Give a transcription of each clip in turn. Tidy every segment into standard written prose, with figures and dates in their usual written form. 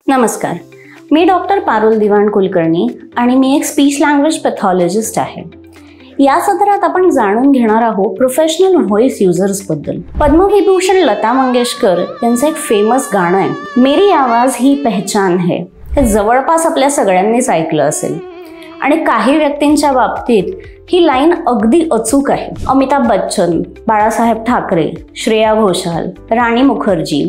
नमस्कार, मी डॉक्टर पारुल दिवाण कुलकर्णी आणि मी एक स्पीच लँग्वेज पॅथॉलॉजिस्ट आहे। या सत्रात आपण जाणून घेणार आहोत प्रोफेशनल व्हॉइस युजर्स बद्दल। पद्मविभूषण लता मंगेशकर यांचं एक फेमस गाणं आहे, मेरी आवाज ही पहचान है। हे जवळपास आपल्या सगळ्यांनीच ऐकलं असेल आणि काही व्यक्तींच्या बाबतीत ही लाईन अगदी अचूक आहे। अमिताभ बच्चन, बाळासाहेब ठाकरे, श्रेया घोषाल, राणी मुखर्जी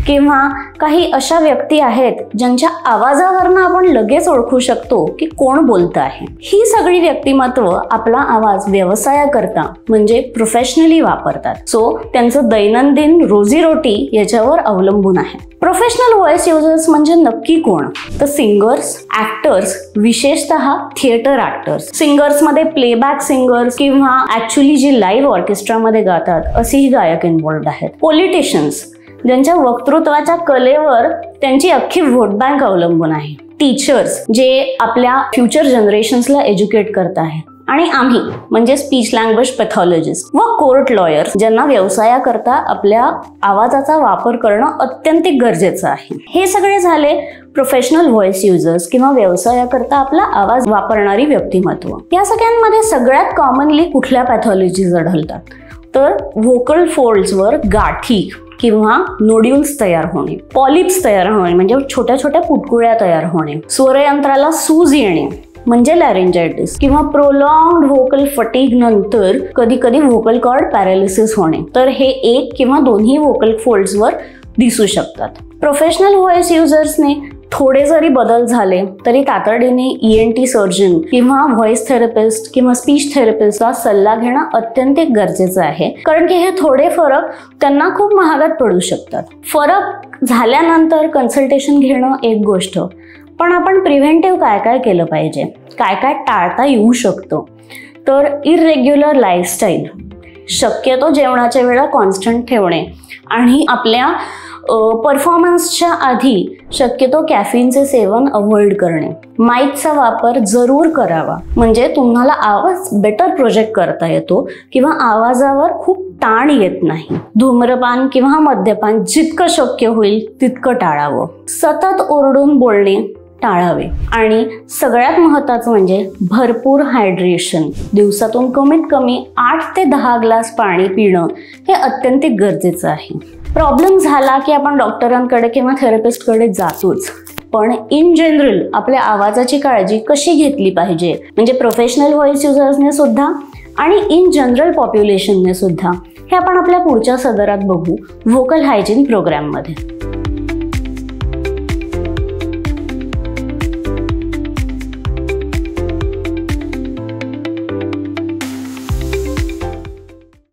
किंवा काही अशा व्यक्ती आहेत ज्यांच्या आवाजावरून आपण लगेच ओळखू शकतो की कोण बोलत आहे। ही सगळी व्यक्तिमत्व आपला आवाज व्यवसायाकरता म्हणजे प्रोफेशनली वापरतात, सो त्यांचं दैनंदिन रोजीरोटी याच्यावर अवलंबून आहे। प्रोफेशनल व्हॉइस युजर्स म्हणजे नक्की कोण? तर सिंगर्स, ॲक्टर्स, विशेषतः थिएटर ॲक्टर्स। सिंगर्समध्ये प्लेबॅक सिंगर्स किंवा ॲक्च्युअली जी लाईव्ह ऑर्केस्ट्रामध्ये गातात असेही गायक इन्व्हॉल्व्ड आहेत। पॉलिटिशियन्स, ज्यांच्या वक्तृत्वाच्या कलेवर त्यांची अख्खी व्होट बँक अवलंबून आहे। टीचर्स, जे आपल्या फ्युचर जनरेशन्सला एज्युकेट करत आहेत। आणि आम्ही म्हणजे स्पीच लँग्वेज पॅथॉलॉजिस्ट व कोर्ट लॉयर्स, ज्यांना व्यवसायाकरता आपल्या आवाजाचा वापर करणं अत्यंत गरजेचं आहे। हे सगळे झाले प्रोफेशनल व्हॉइस युजर्स किंवा व्यवसायाकरता आपला आवाज वापरणारी व्यक्तिमत्व। या सगळ्यांमध्ये सगळ्यात कॉमनली कुठल्या पॅथॉलॉजीज आढळतात? तर व्होकल फोल्ड्सवर गाठी किंवा नोड्यूल्स तयार होणे, पॉलिप्स तयार होणे म्हणजे छोट्या छोट्या पुटकुळ्या तयार होणे, स्वरयंत्राला सूज येणे म्हणजे लॅरिंजायटिस किंवा प्रोलॉंग्ड व्होकल फटीग नंतर कधी कधी व्होकल कॉर्ड पॅरालिसिस होणे, तर हे एक किंवा दोन्ही व्होकल फोल्ड्सवर दिसू शकतात। प्रोफेशनल व्हॉइस युजर्सने थोडे जरी बदल झाले तरी तातडीने ENT सर्जन किंवा व्हॉइस थेरपिस्ट किंवा स्पीच थेरपिस्टचा सल्ला घेणं अत्यंत गरजेचं आहे, कारण की हे थोडे फरक त्यांना खूप महागात पडू शकतात। फरक झाल्यानंतर कन्सल्टेशन घेणं एक गोष्ट, पण आपण प्रिव्हेंटिव्ह काय काय केलं पाहिजे, काय काय टाळता येऊ शकतं? तर इरेग्युलर लाईफस्टाईल, शक्यतो जेवणाच्या वेळा कॉन्स्टंट ठेवणे आणि आपल्या परफॉर्मन्सच्या आधी शक्यतो कॅफीनचे सेवन अवॉइड करणे। माईकचा वापर जरूर करावा, म्हणजे तुम्हाला आवाज बेटर प्रोजेक्ट करता येतो किंवा आवाजावर खूप ताण येत नाही। धूम्रपान किंवा मद्यपान जितकं शक्य होईल तितकं टाळावं। सतत ओरडून बोलणे टाळावे आणि सगळ्यात महत्त्वाचं म्हणजे भरपूर हायड्रेशन, दिवसातून कमीत कमी 8 ते 10 ग्लास पाणी पिणं हे अत्यंत गरजेचं आहे। प्रॉब्लेम झाला की आपण डॉक्टरांकडे किंवा थेरपिस्टकडे जातोच, पण इन जनरल आपल्या आवाजाची काळजी कशी घेतली पाहिजे म्हणजे प्रोफेशनल व्हॉइस युजर्सने सुद्धा आणि इन जनरल पॉप्युलेशनने सुद्धा, हे आपण आपल्या पुढच्या सदरात बघू व्होकल हायजीन प्रोग्राममध्ये।